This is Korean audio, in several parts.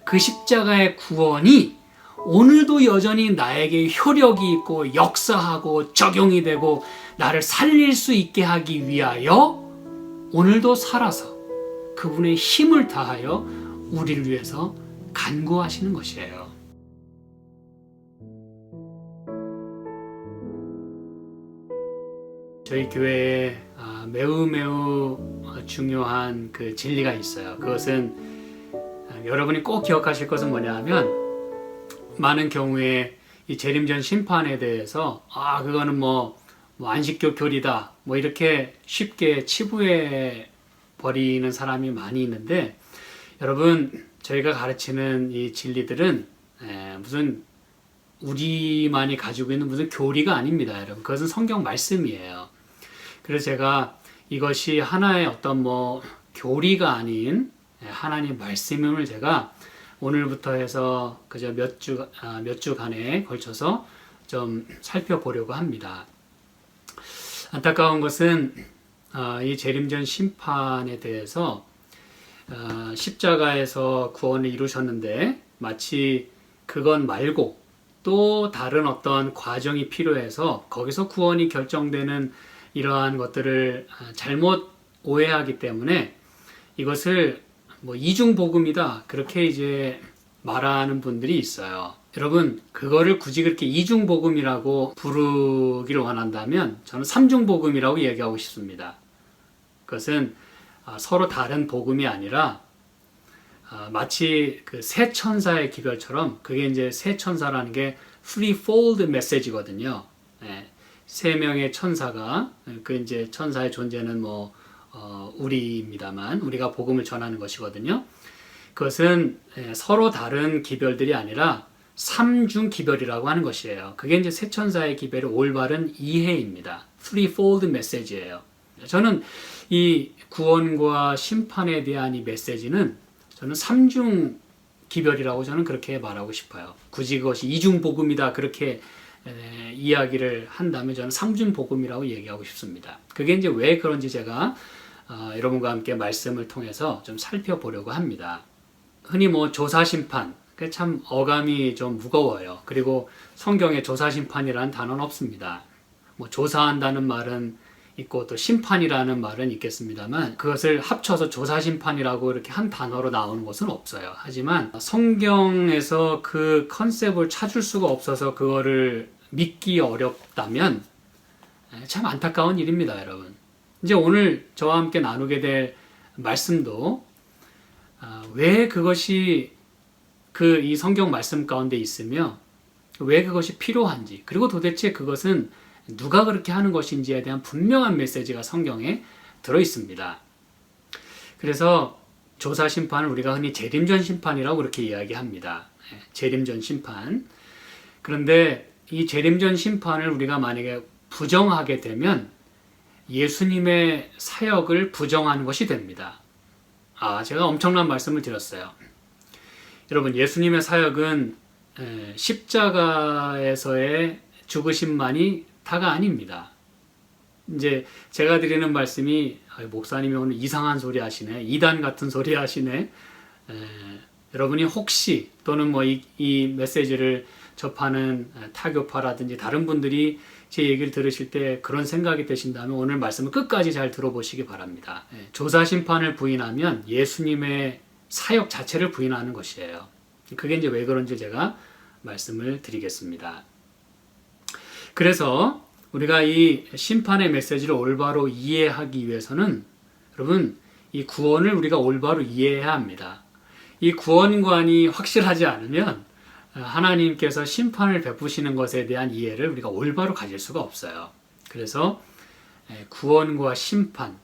그 십자가의 구원이 오늘도 여전히 나에게 효력이 있고 역사하고 적용이 되고 나를 살릴 수 있게 하기 위하여 오늘도 살아서 그분의 힘을 다하여 우리를 위해서 간구하시는 것이에요. 저희 교회에 매우 중요한 그 진리가 있어요. 그것은 여러분이 꼭 기억하실 것은 뭐냐 하면, 많은 경우에 이 재림전 심판에 대해서 그거는 뭐 안식교 교리다 뭐 이렇게 쉽게 치부해 버리는 사람이 많이 있는데, 여러분, 저희가 가르치는 이 진리들은 무슨 우리만이 가지고 있는 무슨 교리가 아닙니다, 여러분. 그것은 성경 말씀이에요. 그래서 제가 이것이 하나의 어떤 뭐 교리가 아닌 하나님 말씀임을 제가 오늘부터 해서 그저 몇 주간에 걸쳐서 좀 살펴보려고 합니다. 안타까운 것은 이 재림전 심판에 대해서 십자가에서 구원을 이루셨는데 마치 그건 말고 또 다른 어떤 과정이 필요해서 거기서 구원이 결정되는 이러한 것들을 잘못 오해하기 때문에 이것을 뭐 이중복음이다 그렇게 이제 말하는 분들이 있어요. 여러분, 그거를 굳이 그렇게 이중복음이라고 부르기를 원한다면 저는 삼중복음이라고 얘기하고 싶습니다. 그것은 서로 다른 복음이 아니라 마치 그 세 천사의 기별처럼, 그게 이제 세 천사라는 게 threefold 메시지거든요. 세 명의 천사가, 그 이제 천사의 존재는 뭐 우리입니다만 우리가 복음을 전하는 것이거든요. 그것은 서로 다른 기별들이 아니라 삼중 기별이라고 하는 것이에요. 그게 이제 세 천사의 기별의 올바른 이해입니다. threefold 메시지예요. 저는 이 구원과 심판에 대한 이 메시지는 저는 삼중 기별이라고 저는 그렇게 말하고 싶어요. 굳이 그것이 이중 복음이다 그렇게 이야기를 한다면 저는 삼중 복음이라고 얘기하고 싶습니다. 그게 이제 왜 그런지 제가 여러분과 함께 말씀을 통해서 좀 살펴보려고 합니다. 흔히 뭐 조사심판, 참 어감이 좀 무거워요. 그리고 성경에 조사심판이라는 단어는 없습니다. 뭐 조사한다는 말은 있고 또 심판이라는 말은 있겠습니다만, 그것을 합쳐서 조사심판이라고 이렇게 한 단어로 나오는 것은 없어요. 하지만 성경에서 그 컨셉을 찾을 수가 없어서 그거를 믿기 어렵다면 참 안타까운 일입니다, 여러분. 이제 오늘 저와 함께 나누게 될 말씀도 왜 그것이 이 성경 말씀 가운데 있으며 왜 그것이 필요한지, 그리고 도대체 그것은 누가 그렇게 하는 것인지에 대한 분명한 메시지가 성경에 들어 있습니다. 그래서 조사 심판을 우리가 흔히 재림전 심판이라고 그렇게 이야기합니다. 재림전 심판. 그런데 이 재림전 심판을 우리가 만약에 부정하게 되면 예수님의 사역을 부정하는 것이 됩니다. 제가 엄청난 말씀을 드렸어요. 여러분, 예수님의 사역은 십자가에서의 죽으심만이 다가 아닙니다. 이제 제가 드리는 말씀이 목사님이 오늘 이상한 소리 하시네, 이단 같은 소리 하시네, 여러분이 혹시 또는 뭐 이 메시지를 접하는 타교파라든지 다른 분들이 제 얘기를 들으실 때 그런 생각이 드신다면 오늘 말씀을 끝까지 잘 들어보시기 바랍니다. 조사심판을 부인하면 예수님의 사역 자체를 부인하는 것이에요. 그게 이제 왜 그런지 제가 말씀을 드리겠습니다. 그래서 우리가 이 심판의 메시지를 올바로 이해하기 위해서는 여러분, 이 구원을 우리가 올바로 이해해야 합니다. 이 구원관이 확실하지 않으면 하나님께서 심판을 베푸시는 것에 대한 이해를 우리가 올바로 가질 수가 없어요. 그래서 구원과 심판,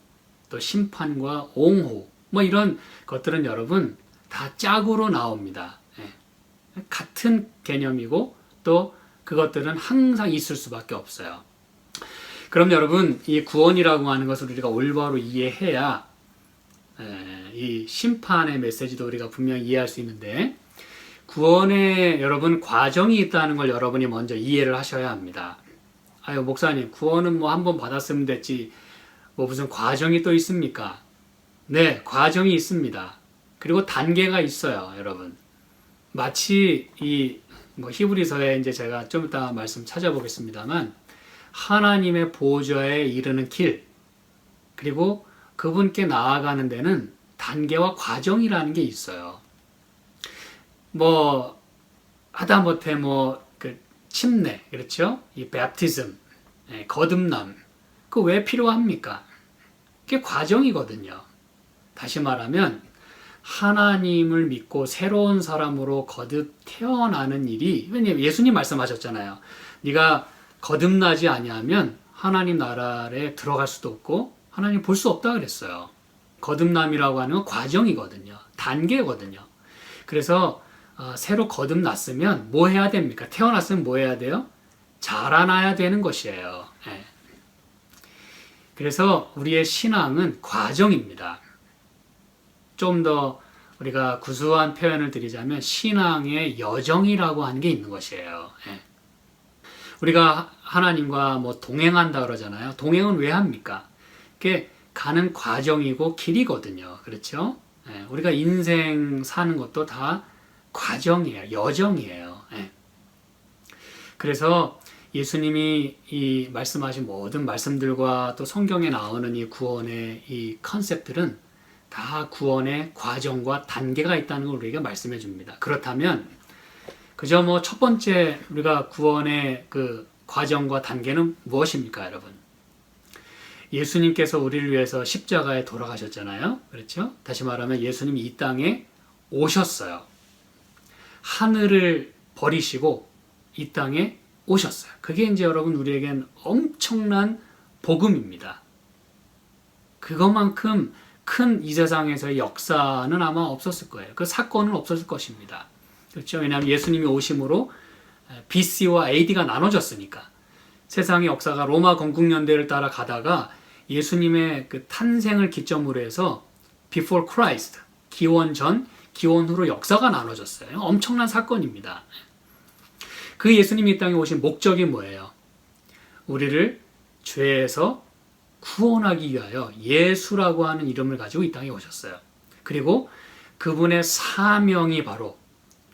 또 심판과 옹호, 뭐 이런 것들은 여러분 다 짝으로 나옵니다. 같은 개념이고 또 그것들은 항상 있을 수밖에 없어요. 그럼 여러분, 이 구원이라고 하는 것을 우리가 올바로 이해해야 이 심판의 메시지도 우리가 분명히 이해할 수 있는데, 구원에 여러분 과정이 있다는 걸 여러분이 먼저 이해를 하셔야 합니다. 목사님, 구원은 뭐 한 번 받았으면 됐지 뭐 무슨 과정이 또 있습니까? 네, 과정이 있습니다. 그리고 단계가 있어요, 여러분. 마치 이 히브리서에 이제 제가 좀 이따 말씀 찾아보겠습니다만 하나님의 보좌에 이르는 길 그리고 그분께 나아가는 데는 단계와 과정이라는 게 있어요. 하다못해 그 침례 그렇죠? 이 베프티즘 거듭남 그 왜 필요합니까? 그게 과정이거든요. 다시 말하면 하나님을 믿고 새로운 사람으로 거듭 태어나는 일이 왜냐면 예수님 말씀하셨잖아요. 네가 거듭나지 아니하면 하나님 나라에 들어갈 수도 없고 하나님 볼 수 없다 그랬어요. 거듭남이라고 하는 건 과정이거든요. 단계거든요. 그래서 새로 거듭났으면 뭐 해야 됩니까? 태어났으면 뭐 해야 돼요? 자라나야 되는 것이에요. 그래서 우리의 신앙은 과정입니다. 좀 더 우리가 구수한 표현을 드리자면 신앙의 여정이라고 하는 게 있는 것이에요. 우리가 하나님과 동행한다 그러잖아요. 동행은 왜 합니까? 그게 가는 과정이고 길이거든요. 그렇죠? 우리가 인생 사는 것도 다 과정이에요. 여정이에요. 그래서 예수님이 이 말씀하신 모든 말씀들과 또 성경에 나오는 이 구원의 이 컨셉들은 다 구원의 과정과 단계가 있다는 걸 우리에게 말씀해 줍니다. 그렇다면 그저 첫 번째 우리가 구원의 그 과정과 단계는 무엇입니까, 여러분? 예수님께서 우리를 위해서 십자가에 돌아가셨잖아요. 그렇죠? 다시 말하면 예수님이 이 땅에 오셨어요. 하늘을 버리시고 이 땅에 오셨어요. 그게 이제 여러분 우리에겐 엄청난 복음입니다. 그것만큼 큰 이 세상에서의 역사는 아마 없었을 거예요. 그 사건은 없었을 것입니다. 그렇죠? 왜냐하면 예수님이 오심으로 BC와 AD가 나눠졌으니까. 세상의 역사가 로마 건국연대를 따라 가다가 예수님의 그 탄생을 기점으로 해서 Before Christ, 기원 전, 기원 후로 역사가 나눠졌어요. 엄청난 사건입니다. 그 예수님이 이 땅에 오신 목적이 뭐예요? 우리를 죄에서 구원하기 위하여 예수라고 하는 이름을 가지고 이 땅에 오셨어요. 그리고 그분의 사명이 바로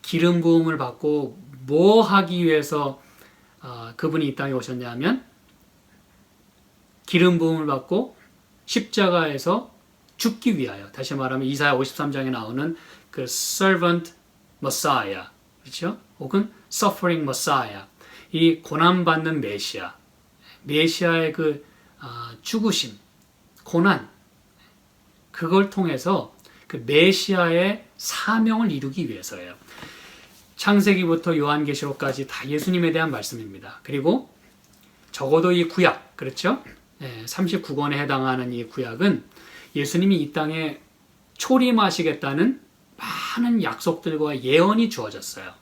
기름 부음을 받고 뭐 하기 위해서 그분이 이 땅에 오셨냐면 기름 부음을 받고 십자가에서 죽기 위하여, 다시 말하면 이사야 53장에 나오는 그 servant messiah, 그렇죠? 혹은 suffering messiah, 이 고난받는 메시아, 메시아의 그 죽으심, 고난, 그걸 통해서 그 메시아의 사명을 이루기 위해서예요. 창세기부터 요한계시록까지 다 예수님에 대한 말씀입니다. 그리고 적어도 이 구약, 그렇죠? 39권에 해당하는 이 구약은 예수님이 이 땅에 초림하시겠다는 많은 약속들과 예언이 주어졌어요.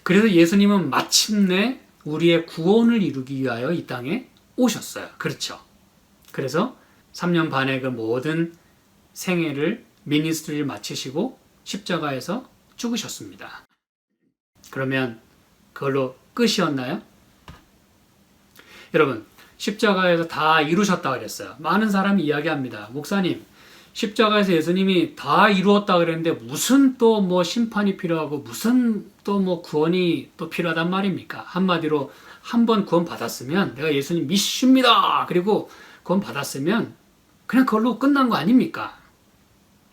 그래서 예수님은 마침내 우리의 구원을 이루기 위하여 이 땅에 오셨어요. 그렇죠? 그래서 3년 반의 그 모든 생애를 미니스트리를 마치시고 십자가에서 죽으셨습니다. 그러면 그걸로 끝이었나요? 여러분, 십자가에서 다 이루셨다 그랬어요. 많은 사람이 이야기합니다. 목사님, 십자가에서 예수님이 다 이루었다 그랬는데 무슨 또 심판이 필요하고 무슨 또 구원이 또 필요하단 말입니까? 한마디로 한 번 구원 받았으면 내가 예수님 믿습니다. 그리고 구원 받았으면 그냥 그걸로 끝난 거 아닙니까?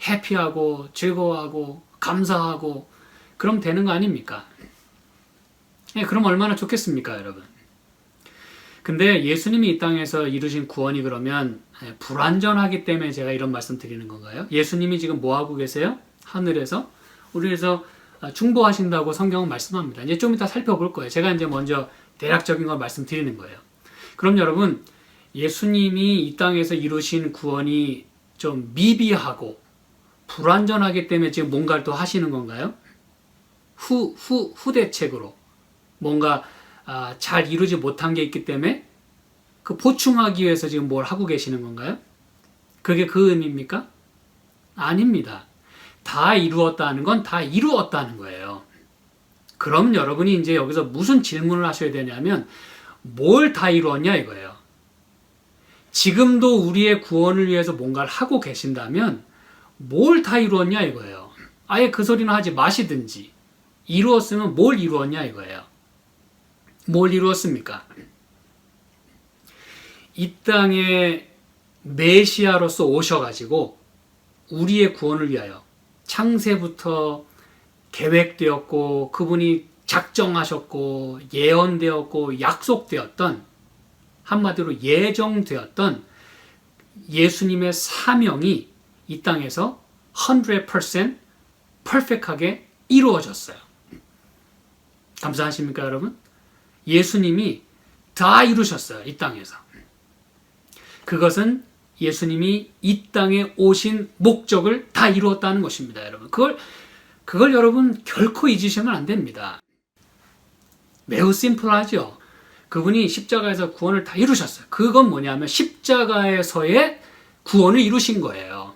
해피하고 즐거워하고 감사하고 그럼 되는 거 아닙니까? 그럼 얼마나 좋겠습니까, 여러분? 근데 예수님이 이 땅에서 이루신 구원이 그러면 불완전하기 때문에 제가 이런 말씀 드리는 건가요? 예수님이 지금 뭐 하고 계세요? 하늘에서 우리에서 중보하신다고 성경은 말씀합니다. 이제 좀 이따 살펴볼 거예요. 제가 이제 먼저 대략적인 걸 말씀드리는 거예요. 그럼 여러분, 예수님이 이 땅에서 이루신 구원이 좀 미비하고 불완전하기 때문에 지금 뭔가를 또 하시는 건가요? 후대책으로 뭔가 잘 이루지 못한 게 있기 때문에 그 보충하기 위해서 지금 뭘 하고 계시는 건가요? 그게 그 의미입니까? 아닙니다. 다 이루었다는 건 다 이루었다는 거예요. 그럼 여러분이 이제 여기서 무슨 질문을 하셔야 되냐면 뭘 다 이루었냐 이거예요. 지금도 우리의 구원을 위해서 뭔가를 하고 계신다면 뭘 다 이루었냐 이거예요. 아예 그 소리는 하지 마시든지. 이루었으면 뭘 이루었냐 이거예요. 뭘 이루었습니까? 이 땅에 메시아로서 오셔가지고 우리의 구원을 위하여 창세부터 계획되었고 그분이 작정하셨고 예언되었고 약속되었던, 한마디로 예정되었던 예수님의 사명이 이 땅에서 100% 퍼펙트하게 이루어졌어요. 감사하십니까 여러분? 예수님이 다 이루셨어요. 이 땅에서. 그것은 예수님이 이 땅에 오신 목적을 다 이루었다는 것입니다. 여러분, 그걸 여러분 결코 잊으시면 안 됩니다. 매우 심플하죠. 그분이 십자가에서 구원을 다 이루셨어요. 그건 뭐냐면 십자가에서의 구원을 이루신 거예요.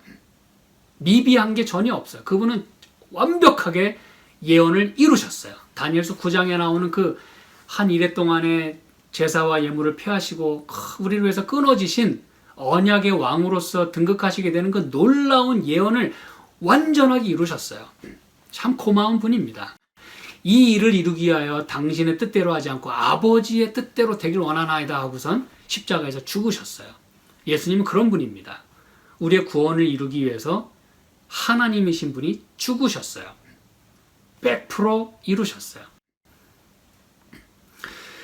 미비한 게 전혀 없어요. 그분은 완벽하게 예언을 이루셨어요. 다니엘서 9장에 나오는 그 한 이래 동안에 제사와 예물을 폐하시고 우리를 위해서 끊어지신 언약의 왕으로서 등극하시게 되는 그 놀라운 예언을 완전하게 이루셨어요. 참 고마운 분입니다. 이 일을 이루기 위하여 당신의 뜻대로 하지 않고 아버지의 뜻대로 되길 원하나이다 하고선 십자가에서 죽으셨어요. 예수님은 그런 분입니다. 우리의 구원을 이루기 위해서 하나님이신 분이 죽으셨어요. 100% 이루셨어요.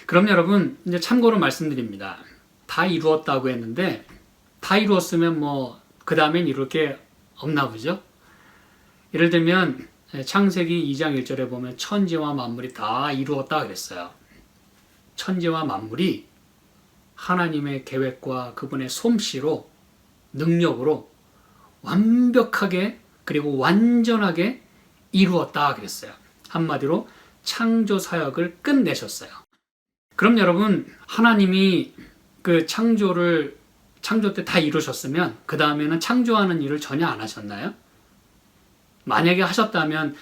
그럼 여러분, 이제 참고로 말씀드립니다. 다 이루었다고 했는데 다 이루었으면 그 다음엔 이룰 게 없나 보죠? 예를 들면 창세기 2장 1절에 보면 천지와 만물이 다 이루었다 그랬어요. 천지와 만물이 하나님의 계획과 그분의 솜씨로, 능력으로 완벽하게 그리고 완전하게 이루었다 그랬어요. 한마디로 창조 사역을 끝내셨어요. 그럼 여러분, 하나님이 그 창조 때 다 이루셨으면 그 다음에는 창조하는 일을 전혀 안 하셨나요? 만약에 하셨다면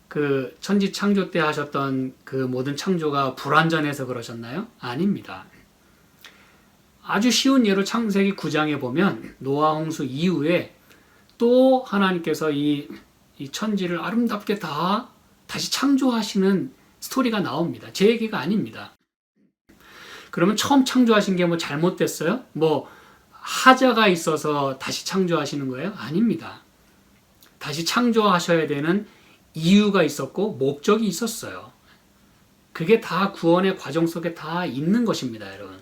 그 천지 창조 때 하셨던 그 모든 창조가 불완전해서 그러셨나요? 아닙니다. 아주 쉬운 예로 창세기 9장에 보면 노아 홍수 이후에 또 하나님께서 이 천지를 아름답게 다시 창조하시는 스토리가 나옵니다. 제 얘기가 아닙니다. 그러면 처음 창조하신 게 잘못됐어요? 하자가 있어서 다시 창조하시는 거예요? 아닙니다. 다시 창조하셔야 되는 이유가 있었고 목적이 있었어요. 그게 다 구원의 과정 속에 다 있는 것입니다, 여러분.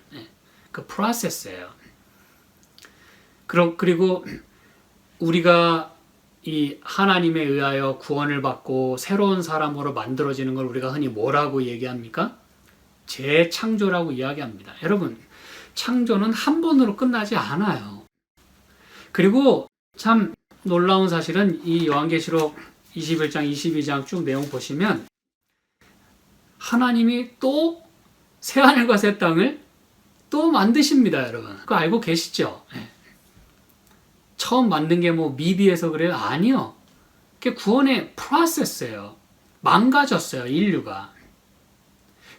그 프로세스예요. 그리고 우리가 이 하나님에 의하여 구원을 받고 새로운 사람으로 만들어지는 걸 우리가 흔히 뭐라고 얘기합니까? 재창조라고 이야기합니다. 여러분, 창조는 한 번으로 끝나지 않아요. 그리고 참 놀라운 사실은 이 요한계시록 21장, 22장 쭉 내용 보시면 하나님이 또 새하늘과 새 땅을 또 만드십니다, 여러분. 그거 알고 계시죠? 처음 만든 게 미비해서 그래요? 아니요. 그게 구원의 프로세스예요. 망가졌어요, 인류가.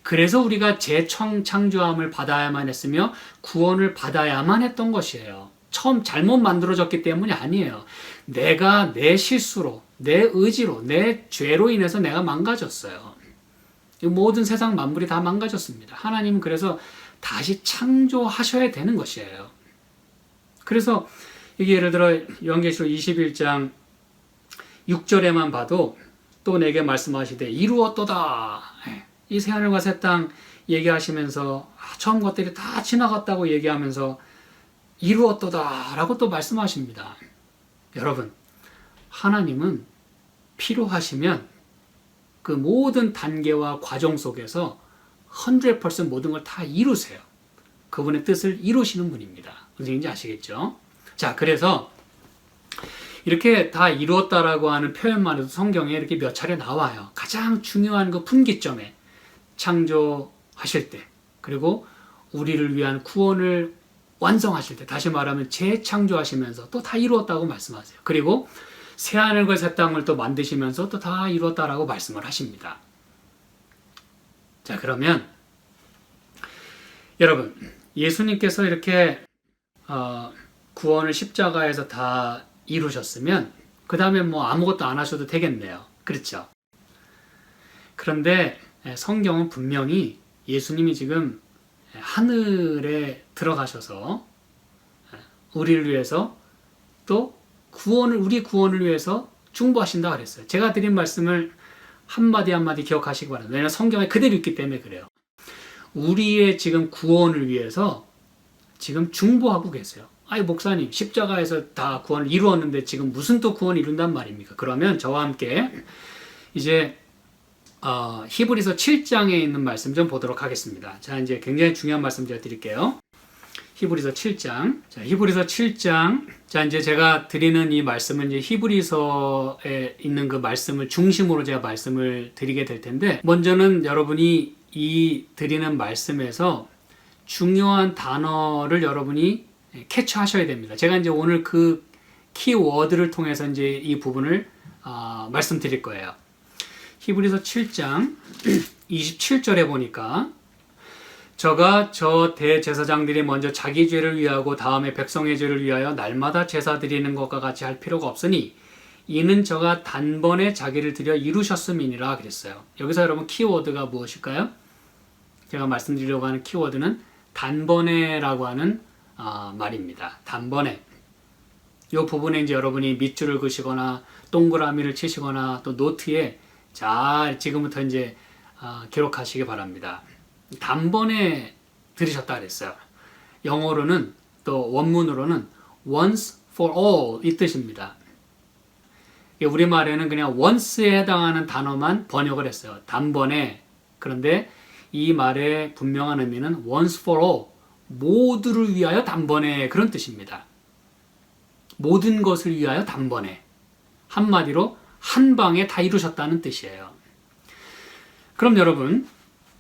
그래서 우리가 재창조함을 받아야만 했으며 구원을 받아야만 했던 것이에요. 처음 잘못 만들어졌기 때문이 아니에요. 내가 내 실수로, 내 의지로, 내 죄로 인해서 내가 망가졌어요. 모든 세상 만물이 다 망가졌습니다. 하나님은 그래서 다시 창조하셔야 되는 것이에요. 그래서 이게 예를 들어 요한계시록 21장 6절에만 봐도 또 내게 말씀하시되 이루었도다. 이 새하늘과 새 땅 얘기하시면서 처음 것들이 다 지나갔다고 얘기하면서 이루었도다 라고 또 말씀하십니다. 여러분, 하나님은 필요하시면 그 모든 단계와 과정 속에서 100% 모든 걸 다 이루세요. 그분의 뜻을 이루시는 분입니다. 무슨 얘기인지 아시겠죠? 자, 그래서 이렇게 다 이루었다라고 하는 표현만 해도 성경에 이렇게 몇 차례 나와요. 가장 중요한 그 분기점에 창조하실 때, 그리고 우리를 위한 구원을 완성하실 때, 다시 말하면 재창조하시면서 또 다 이루었다고 말씀하세요. 그리고 새하늘과 새 땅을 또 만드시면서 또 다 이루었다라고 말씀을 하십니다. 자, 그러면 여러분, 예수님께서 이렇게 구원을 십자가에서 다 이루셨으면 그 다음에 뭐 아무것도 안 하셔도 되겠네요. 그렇죠? 그런데 성경은 분명히 예수님이 지금 하늘에 들어가셔서 우리를 위해서 또 우리 구원을 위해서 중보하신다 그랬어요. 제가 드린 말씀을 한마디 한마디 기억하시기 바랍니다. 왜냐하면 성경에 그대로 있기 때문에 그래요. 우리의 지금 구원을 위해서 지금 중보하고 계세요. 아니 목사님 십자가에서 다 구원을 이루었는데 지금 무슨 또 구원을 이룬단 말입니까? 그러면 저와 함께 이제 히브리서 7장에 있는 말씀 좀 보도록 하겠습니다. 자, 이제 굉장히 중요한 말씀 제가 드릴게요. 히브리서 7장. 자, 히브리서 7장. 자, 이제 제가 드리는 이 말씀은 이제 히브리서에 있는 그 말씀을 중심으로 제가 말씀을 드리게 될 텐데, 먼저는 여러분이 이 드리는 말씀에서 중요한 단어를 여러분이 캐치하셔야 됩니다. 제가 이제 오늘 그 키워드를 통해서 이제 이 부분을 말씀드릴 거예요. 히브리서 7장 27절에 보니까 저가 저 대제사장들이 먼저 자기 죄를 위하고 다음에 백성의 죄를 위하여 날마다 제사 드리는 것과 같이 할 필요가 없으니 이는 저가 단번에 자기를 드려 이루셨음이니라 그랬어요. 여기서 여러분 키워드가 무엇일까요? 제가 말씀드리려고 하는 키워드는 단번에라고 하는 말입니다. 단번에. 이 부분에 이제 여러분이 밑줄을 그시거나 동그라미를 치시거나 또 노트에 잘 지금부터 이제 기록하시기 바랍니다. 단번에 들으셨다 그랬어요. 영어로는 또 원문으로는 once for all 이 뜻입니다. 우리말에는 그냥 once에 해당하는 단어만 번역을 했어요. 단번에. 그런데 이 말의 분명한 의미는 once for all 모두를 위하여 단번에 그런 뜻입니다. 모든 것을 위하여 단번에. 한마디로 한 방에 다 이루셨다는 뜻이에요. 그럼 여러분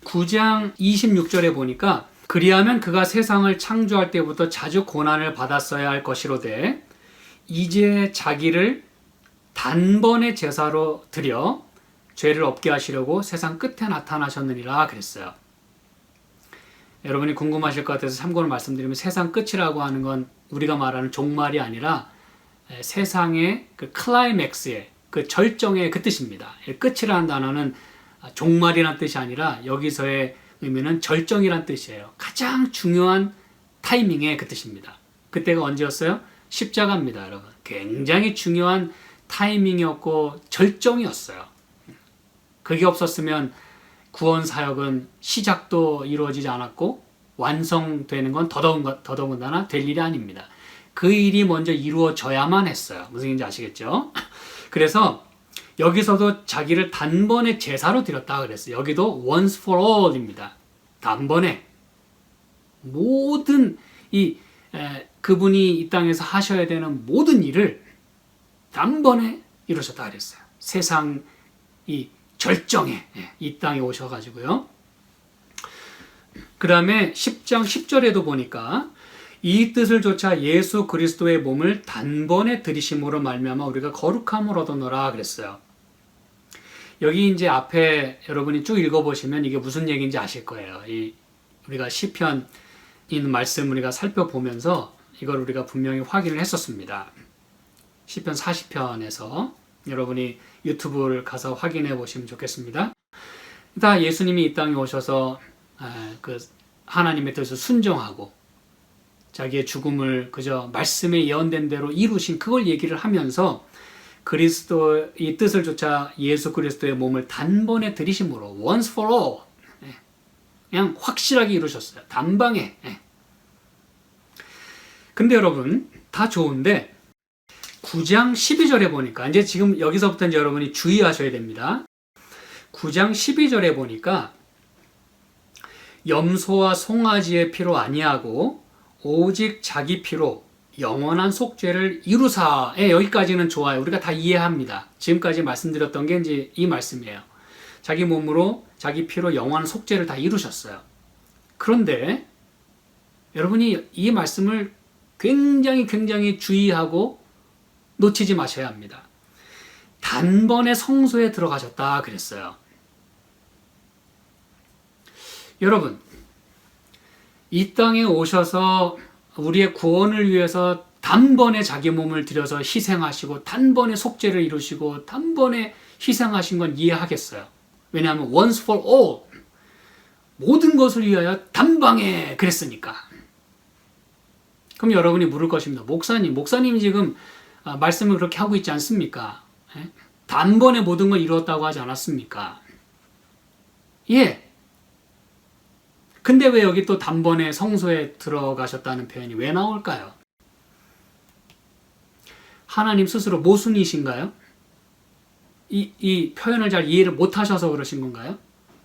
9장 26절에 보니까 그리하면 그가 세상을 창조할 때부터 자주 고난을 받았어야 할 것이로되 이제 자기를 단번에 제사로 드려 죄를 없게 하시려고 세상 끝에 나타나셨느니라 그랬어요. 여러분이 궁금하실 것 같아서 참고로 말씀드리면 세상 끝이라고 하는 건 우리가 말하는 종말이 아니라 세상의 그 클라이맥스의 그 절정의 그 뜻입니다. 끝이라는 단어는 종말이라는 뜻이 아니라 여기서의 의미는 절정이라는 뜻이에요. 가장 중요한 타이밍의 그 뜻입니다. 그때가 언제였어요? 십자가입니다, 여러분. 굉장히 중요한 타이밍이었고 절정이었어요. 그게 없었으면 구원 사역은 시작도 이루어지지 않았고 완성되는 건 더더군다나 될 일이 아닙니다. 그 일이 먼저 이루어져야만 했어요. 무슨 얘기인지 아시겠죠? 그래서 여기서도 자기를 단번에 제사로 드렸다 그랬어요. 여기도 once for all입니다. 단번에 모든 그분이 이 땅에서 하셔야 되는 모든 일을 단번에 이루셨다 그랬어요. 세상 이 절정에 이 땅에 오셔가지고요. 그 다음에 10장 10절에도 보니까 이 뜻을 좇아 예수 그리스도의 몸을 단번에 들이심으로 말미암아 우리가 거룩함을 얻었노라 그랬어요. 여기 이제 앞에 여러분이 쭉 읽어보시면 이게 무슨 얘기인지 아실 거예요. 우리가 시편 있는 말씀 우리가 살펴보면서 이걸 우리가 분명히 확인을 했었습니다. 시편 40편에서 여러분이 유튜브를 가서 확인해 보시면 좋겠습니다. 다 예수님이 이 땅에 오셔서 그 하나님의 뜻을 순종하고 자기의 죽음을 그저 말씀에 예언된 대로 이루신 그걸 얘기를 하면서 그리스도의 뜻을 좇아 예수 그리스도의 몸을 단번에 들이심으로 once for all 그냥 확실하게 이루셨어요. 단방에. 근데 여러분 다 좋은데 9장 12절에 보니까 이제 지금 여기서부터 이제 여러분이 주의하셔야 됩니다. 9장 12절에 보니까 염소와 송아지의 피로 아니하고 오직 자기 피로 영원한 속죄를 이루사. 여기까지는 좋아요. 우리가 다 이해합니다. 지금까지 말씀드렸던 게 이제 이 말씀이에요. 자기 몸으로 자기 피로 영원한 속죄를 다 이루셨어요. 그런데 여러분이 이 말씀을 굉장히 주의하고 놓치지 마셔야 합니다. 단번에 성소에 들어가셨다 그랬어요. 여러분 이 땅에 오셔서 우리의 구원을 위해서 다 단번에 자기 몸을 들여서 희생하시고 단번에 속죄를 이루시고 단번에 희생하신 건 이해하겠어요. 왜냐하면 once for all, 모든 것을 위하여 단방에 그랬으니까. 그럼 여러분이 물을 것입니다. 목사님 지금 말씀을 그렇게 하고 있지 않습니까? 단번에 모든 걸 이루었다고 하지 않았습니까? 예. 근데 왜 여기 또 단번에 성소에 들어가셨다는 표현이 왜 나올까요? 하나님 스스로 모순이신가요? 이 표현을 잘 이해를 못 하셔서 그러신 건가요?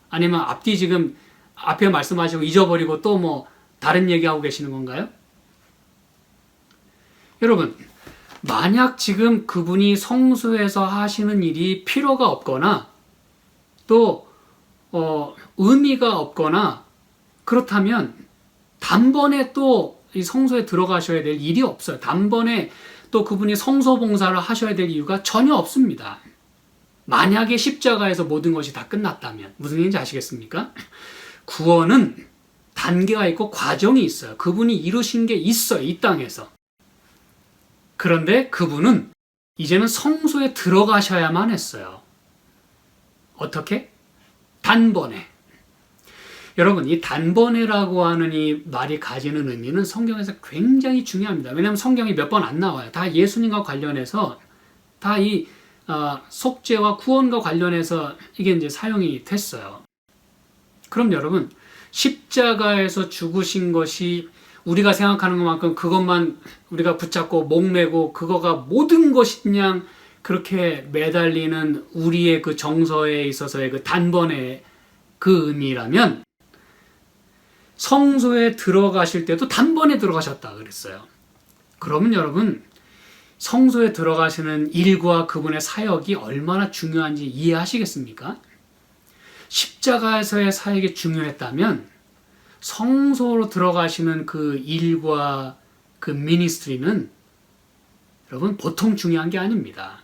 아니면 앞뒤 지금 앞에 말씀하시고 잊어버리고 또 뭐 다른 얘기하고 계시는 건가요? 여러분, 만약 지금 그분이 성소에서 하시는 일이 필요가 없거나 또 의미가 없거나 그렇다면 단번에 또 이 성소에 들어가셔야 될 일이 없어요. 단번에 또 그분이 성소 봉사를 하셔야 될 이유가 전혀 없습니다. 만약에 십자가에서 모든 것이 다 끝났다면 무슨 얘기인지 아시겠습니까? 구원은 단계가 있고 과정이 있어요. 그분이 이루신 게 있어요. 이 땅에서. 그런데 그분은 이제는 성소에 들어가셔야만 했어요. 어떻게? 단번에. 여러분, 이 단번에라고 하는 이 말이 가지는 의미는 성경에서 굉장히 중요합니다. 왜냐하면 성경이 몇 번 안 나와요. 다 예수님과 관련해서 다 이 속죄와 구원과 관련해서 이게 이제 사용이 됐어요. 그럼 여러분, 십자가에서 죽으신 것이 우리가 생각하는 것만큼 그것만 우리가 붙잡고 목매고 그거가 모든 것이 그냥 그렇게 매달리는 우리의 그 정서에 있어서의 그 단번에 그 의미라면 성소에 들어가실 때도 단번에 들어가셨다 그랬어요. 그러면 여러분, 성소에 들어가시는 일과 그분의 사역이 얼마나 중요한지 이해하시겠습니까? 십자가에서의 사역이 중요했다면 성소로 들어가시는 그 일과 그 미니스트리는 여러분 보통 중요한 게 아닙니다.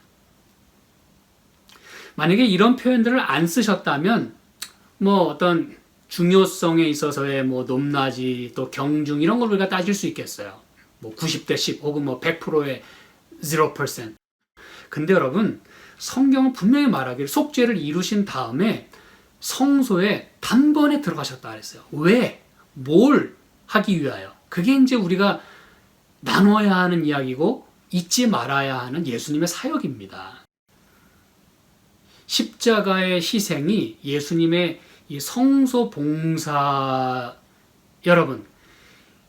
만약에 이런 표현들을 안 쓰셨다면 뭐 어떤 중요성에 있어서의 뭐 높낮이 또 경중 이런 걸 우리가 따질 수 있겠어요. 뭐 90대 10 혹은 뭐 100%의 0%. 근데 여러분, 성경은 분명히 말하기를 속죄를 이루신 다음에 성소에 단번에 들어가셨다 그랬어요. 왜? 뭘 하기 위하여? 그게 이제 우리가 나눠야 하는 이야기고 잊지 말아야 하는 예수님의 사역입니다. 십자가의 희생이 예수님의 이 성소 봉사, 여러분,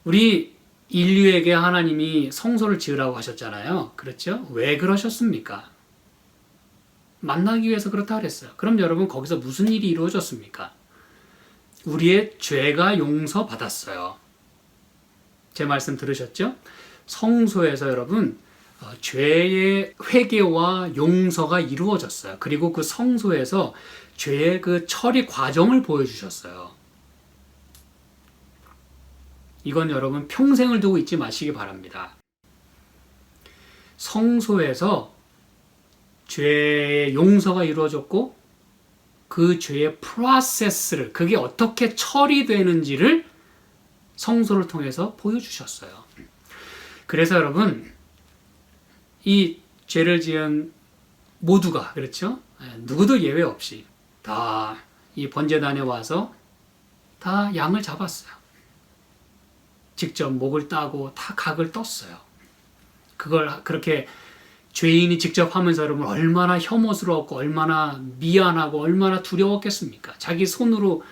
우리 인류에게 하나님이 성소를 지으라고 하셨잖아요. 그렇죠? 왜 그러셨습니까? 만나기 위해서 그렇다 그랬어요. 그럼 여러분, 거기서 무슨 일이 이루어졌습니까? 우리의 죄가 용서받았어요. 제 말씀 들으셨죠? 성소에서 여러분, 죄의 회개와 용서가 이루어졌어요. 그리고 그 성소에서 죄의 그 처리 과정을 보여주셨어요. 이건 여러분 평생을 두고 잊지 마시기 바랍니다. 성소에서 죄의 용서가 이루어졌고 그 죄의 프로세스를, 그게 어떻게 처리되는지를 성소를 통해서 보여주셨어요. 그래서 여러분, 이 죄를 지은 모두가, 그렇죠? 누구도 예외 없이 다 이 번제단에 와서 다 양을 잡았어요. 직접 목을 따고 다 각을 떴어요. 그걸 그렇게 죄인이 직접 하면서 여러분 얼마나 혐오스러웠고 얼마나 미안하고 얼마나 두려웠겠습니까? 자기 손으로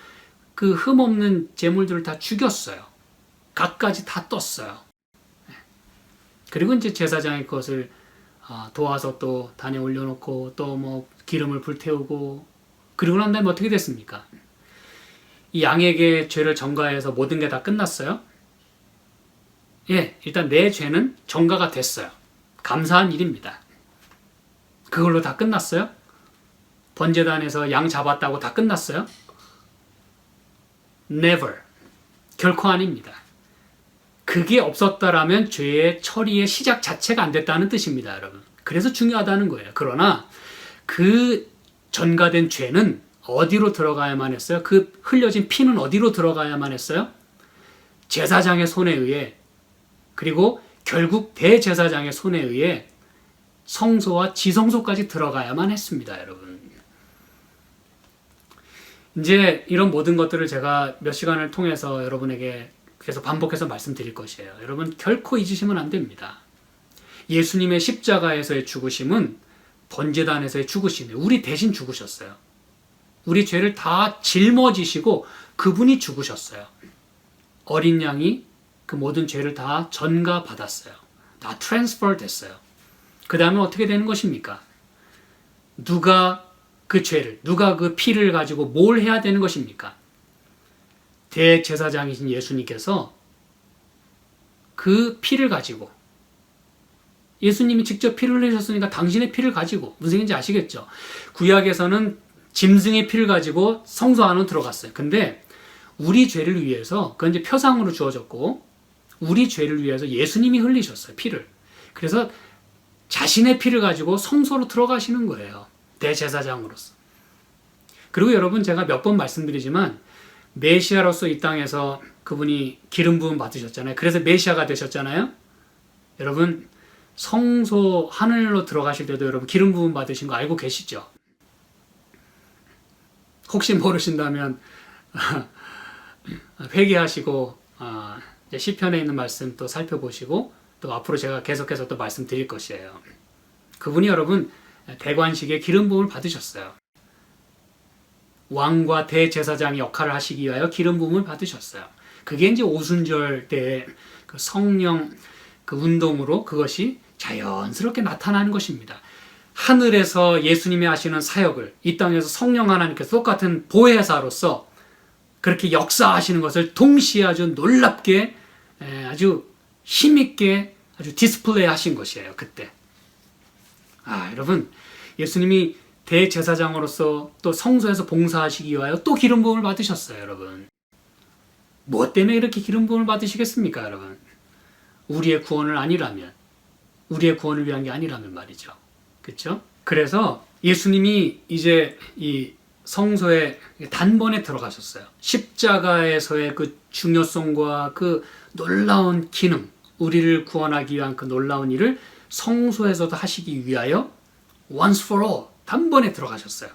그 흠없는 제물들을 다 죽였어요. 각까지 다 떴어요. 그리고 이제 제사장이 그것을 도와서 또 단에 올려놓고 또 뭐 기름을 불태우고, 그리고 난 다음에 어떻게 됐습니까? 이 양에게 죄를 전가해서 모든 게 다 끝났어요? 예, 일단 내 죄는 전가가 됐어요. 감사한 일입니다. 그걸로 다 끝났어요? 번제단에서 양 잡았다고 다 끝났어요? Never. 결코 아닙니다. 그게 없었다라면 죄의 처리의 시작 자체가 안 됐다는 뜻입니다, 여러분. 그래서 중요하다는 거예요. 그러나 그 전가된 죄는 어디로 들어가야만 했어요? 그 흘려진 피는 어디로 들어가야만 했어요? 제사장의 손에 의해, 그리고 결국 대제사장의 손에 의해 성소와 지성소까지 들어가야만 했습니다, 여러분. 이제 이런 모든 것들을 제가 몇 시간을 통해서 여러분에게 계속 반복해서 말씀드릴 것이에요. 여러분 결코 잊으시면 안 됩니다. 예수님의 십자가에서의 죽으심은 번제단에서의 죽으심이에요. 우리 대신 죽으셨어요. 우리 죄를 다 짊어지시고 그분이 죽으셨어요. 어린 양이 그 모든 죄를 다 전가받았어요. 다 트랜스퍼 됐어요. 그 다음에 어떻게 되는 것입니까? 누가 그 죄를, 누가 그 피를 가지고 뭘 해야 되는 것입니까? 대제사장이신 예수님께서 그 피를 가지고, 예수님이 직접 피를 흘리셨으니까 당신의 피를 가지고, 무슨 얘기인지 아시겠죠? 구약에서는 짐승의 피를 가지고 성소 안으로 들어갔어요. 근데 우리 죄를 위해서, 그건 이제 표상으로 주어졌고, 우리 죄를 위해서 예수님이 흘리셨어요, 피를. 그래서 자신의 피를 가지고 성소로 들어가시는 거예요. 대제사장으로서. 그리고 여러분, 제가 몇 번 말씀드리지만 메시아로서 이 땅에서 그분이 기름 부음 받으셨잖아요. 그래서 메시아가 되셨잖아요. 여러분, 성소 하늘로 들어가실 때도 여러분 기름 부음 받으신 거 알고 계시죠? 혹시 모르신다면 회개하시고 이제 시편에 있는 말씀 또 살펴보시고 또 앞으로 제가 계속해서 또 말씀드릴 것이에요. 그분이 여러분 대관식에 기름 부음을 받으셨어요. 왕과 대제사장의 역할을 하시기 위하여 기름 부음을 받으셨어요. 그게 이제 오순절 때 그 성령 그 운동으로 그것이 자연스럽게 나타나는 것입니다. 하늘에서 예수님이 하시는 사역을 이 땅에서 성령 하나님께서 똑같은 보혜사로서 그렇게 역사하시는 것을 동시에 아주 놀랍게 아주 힘있게 아주 디스플레이 하신 것이에요. 그때. 여러분, 예수님이 대제사장으로서 또 성소에서 봉사하시기 위하여 또 기름 부음을 받으셨어요, 여러분. 무엇 때문에 이렇게 기름 부음을 받으시겠습니까, 여러분? 우리의 구원을 아니라면, 우리의 구원을 위한 게 아니라면 말이죠. 그렇죠? 그래서 예수님이 이제 이 성소에 단번에 들어가셨어요. 십자가에서의 그 중요성과 그 놀라운 기능, 우리를 구원하기 위한 그 놀라운 일을 성소에서도 하시기 위하여 once for all 단번에 들어가셨어요.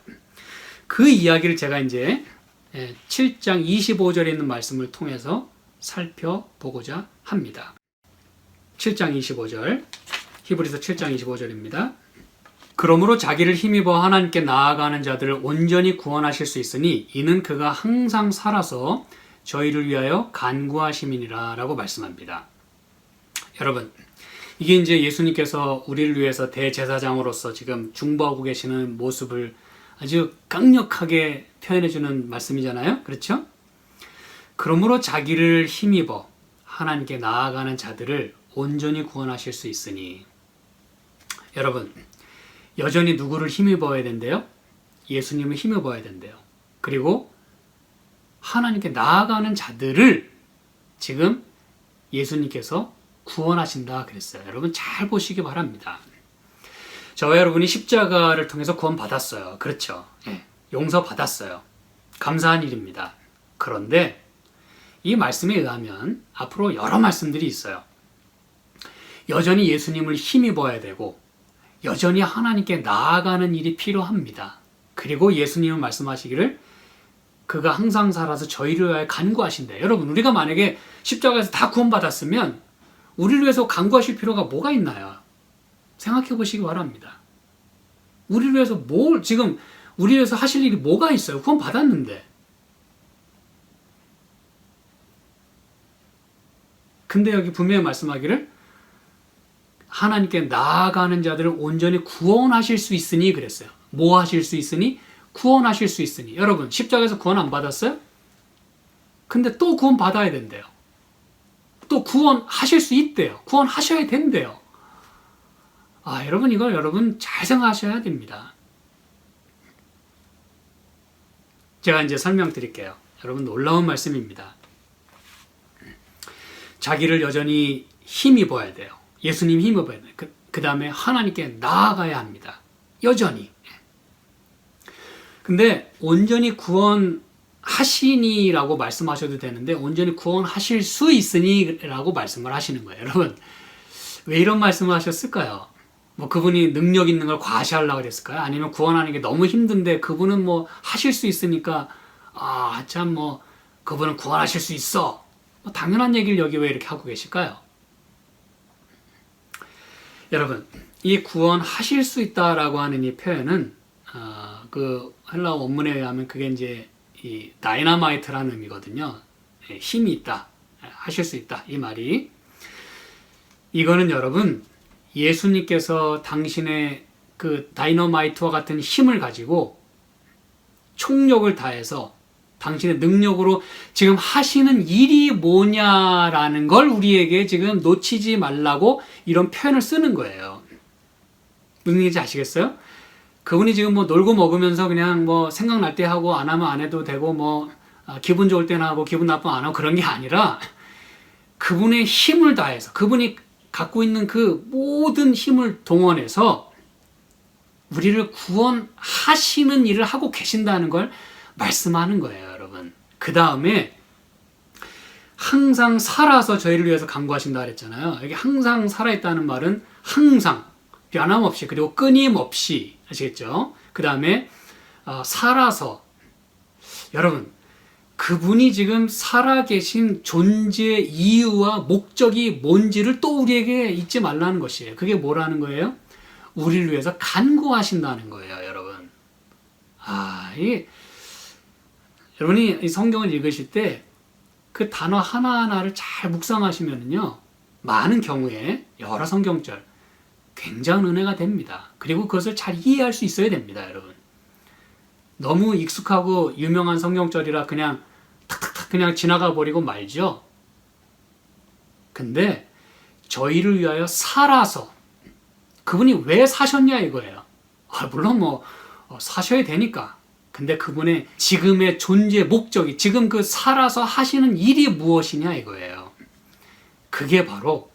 그 이야기를 제가 이제 7장 25절에 있는 말씀을 통해서 살펴보고자 합니다. 7장 25절, 히브리서 7장 25절입니다. 그러므로 자기를 힘입어 하나님께 나아가는 자들을 온전히 구원하실 수 있으니 이는 그가 항상 살아서 저희를 위하여 간구하심이니라 라고 말씀합니다. 여러분, 이게 이제 예수님께서 우리를 위해서 대제사장으로서 지금 중보하고 계시는 모습을 아주 강력하게 표현해주는 말씀이잖아요. 그렇죠? 그러므로 자기를 힘입어 하나님께 나아가는 자들을 온전히 구원하실 수 있으니, 여러분, 여전히 누구를 힘입어야 된대요? 예수님을 힘입어야 된대요. 그리고 하나님께 나아가는 자들을 지금 예수님께서 구원하신다 그랬어요. 여러분 잘 보시기 바랍니다. 저와 여러분이 십자가를 통해서 구원받았어요. 그렇죠? 용서받았어요. 감사한 일입니다. 그런데 이 말씀에 의하면 앞으로 여러 말씀들이 있어요. 여전히 예수님을 힘입어야 되고 여전히 하나님께 나아가는 일이 필요합니다. 그리고 예수님은 말씀하시기를 그가 항상 살아서 저희를 위하여 간구하신대. 여러분, 우리가 만약에 십자가에서 다 구원받았으면 우리를 위해서 간구하실 필요가 뭐가 있나요? 생각해 보시기 바랍니다. 우리를 위해서 지금 우리를 위해서 하실 일이 뭐가 있어요? 구원받았는데. 근데 여기 분명히 말씀하기를 하나님께 나아가는 자들을 온전히 구원하실 수 있으니 그랬어요. 뭐 하실 수 있으니? 구원하실 수 있으니. 여러분, 십자가에서 구원 안 받았어요? 근데 또 구원 받아야 된대요. 또 구원하실 수 있대요. 구원하셔야 된대요. 여러분, 이걸 여러분 잘 생각하셔야 됩니다. 제가 이제 설명드릴게요. 여러분, 놀라운 말씀입니다. 자기를 여전히 힘입어야 돼요. 예수님 힘입어야 돼요. 그 다음에 하나님께 나아가야 합니다. 여전히. 근데 온전히 구원하시니라고 말씀하셔도 되는데 온전히 구원하실 수 있으니라고 말씀을 하시는 거예요. 여러분, 왜 이런 말씀을 하셨을까요? 뭐 그분이 능력 있는 걸 과시하려고 그랬을까요? 아니면 구원하는 게 너무 힘든데 그분은 뭐 하실 수 있으니까 아, 참 뭐 그분은 구원하실 수 있어. 뭐 당연한 얘기를 여기 왜 이렇게 하고 계실까요? 여러분, 이 구원하실 수 있다라고 하는 이 표현은 그 헬라어 원문에 의하면 그게 이제 이 다이너마이트라는 의미거든요. 힘이 있다, 하실 수 있다 이 말이. 이거는 여러분 예수님께서 당신의 그 다이너마이트와 같은 힘을 가지고 총력을 다해서 당신의 능력으로 지금 하시는 일이 뭐냐라는 걸 우리에게 지금 놓치지 말라고 이런 표현을 쓰는 거예요. 무슨 얘기인지 아시겠어요? 그분이 지금 뭐 놀고 먹으면서 그냥 뭐 생각날 때 하고 안 하면 안 해도 되고 뭐 기분 좋을 때는 하고 기분 나쁘면 안 하고 그런 게 아니라 그분의 힘을 다해서 그분이 갖고 있는 그 모든 힘을 동원해서 우리를 구원하시는 일을 하고 계신다는 걸 말씀하는 거예요, 여러분. 그 다음에 항상 살아서 저희를 위해서 간구하신다 그랬잖아요. 여기 항상 살아있다는 말은 항상 변함없이 그리고 끊임없이 아시겠죠? 그 다음에 살아서 여러분 그분이 지금 살아계신 존재 이유와 목적이 뭔지를 또 우리에게 잊지 말라는 것이에요. 그게 뭐라는 거예요? 우리를 위해서 간구하신다는 거예요, 여러분. 여러분이 이 성경을 읽으실 때 그 단어 하나하나를 잘 묵상하시면요, 많은 경우에 여러 성경절 굉장한 은혜가 됩니다. 그리고 그것을 잘 이해할 수 있어야 됩니다, 여러분. 너무 익숙하고 유명한 성경절이라 그냥 탁탁탁 그냥 지나가 버리고 말죠. 근데 저희를 위하여 살아서 그분이 왜 사셨냐 이거예요. 물론 뭐 사셔야 되니까. 근데 그분의 지금의 존재 목적이 지금 그 살아서 하시는 일이 무엇이냐 이거예요. 그게 바로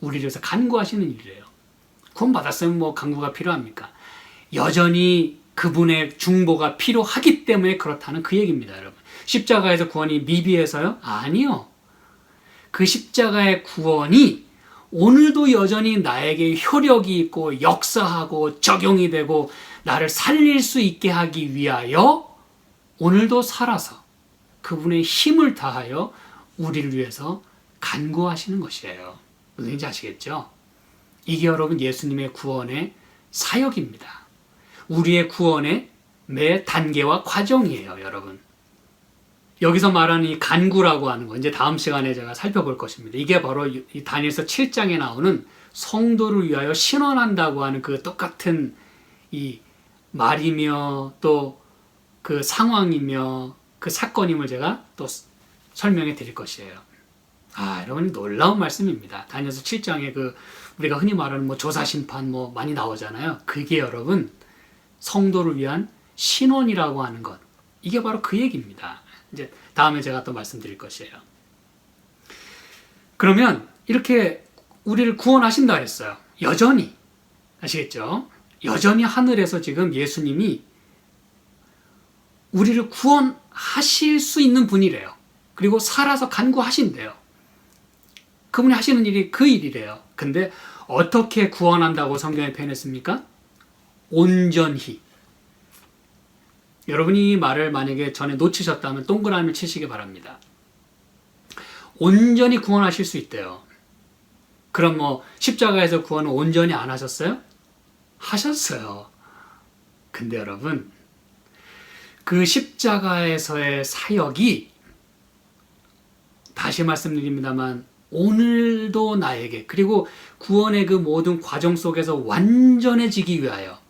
우리를 위해서 간구하시는 일이에요. 구원받았으면 뭐 간구가 필요합니까? 여전히 그분의 중보가 필요하기 때문에 그렇다는 그 얘기입니다, 여러분. 십자가에서 구원이 미비해서요? 아니요. 그 십자가의 구원이 오늘도 여전히 나에게 효력이 있고 역사하고 적용이 되고 나를 살릴 수 있게 하기 위하여 오늘도 살아서 그분의 힘을 다하여 우리를 위해서 간구하시는 것이에요. 무슨 얘기인지 아시겠죠? 이게 여러분 예수님의 구원의 사역입니다. 우리의 구원의 매 단계와 과정이에요, 여러분. 여기서 말하는 이 간구라고 하는 거 이제 다음 시간에 제가 살펴볼 것입니다. 이게 바로 이 다니엘서 7장에 나오는 성도를 위하여 신원한다고 하는 그 똑같은 이 말이며 또 그 상황이며 그 사건임을 제가 또 설명해 드릴 것이에요. 여러분 놀라운 말씀입니다. 다니엘서 7장에 그 우리가 흔히 말하는 뭐 조사 심판 뭐 많이 나오잖아요. 그게 여러분 성도를 위한 신원이라고 하는 것. 이게 바로 그 얘기입니다. 이제 다음에 제가 또 말씀드릴 것이에요. 그러면 이렇게 우리를 구원하신다 그랬어요. 여전히 아시겠죠? 여전히 하늘에서 지금 예수님이 우리를 구원하실 수 있는 분이래요. 그리고 살아서 간구하신대요. 그분이 하시는 일이 그 일이래요. 근데 어떻게 구원한다고 성경에 표현했습니까? 온전히. 여러분이 이 말을 만약에 전에 놓치셨다면 동그라미를 치시기 바랍니다. 온전히 구원하실 수 있대요. 그럼 뭐 십자가에서 구원을 온전히 안 하셨어요? 하셨어요. 근데 여러분 그 십자가에서의 사역이 다시 말씀드립니다만 오늘도 나에게 그리고 구원의 그 모든 과정 속에서 완전해지기 위하여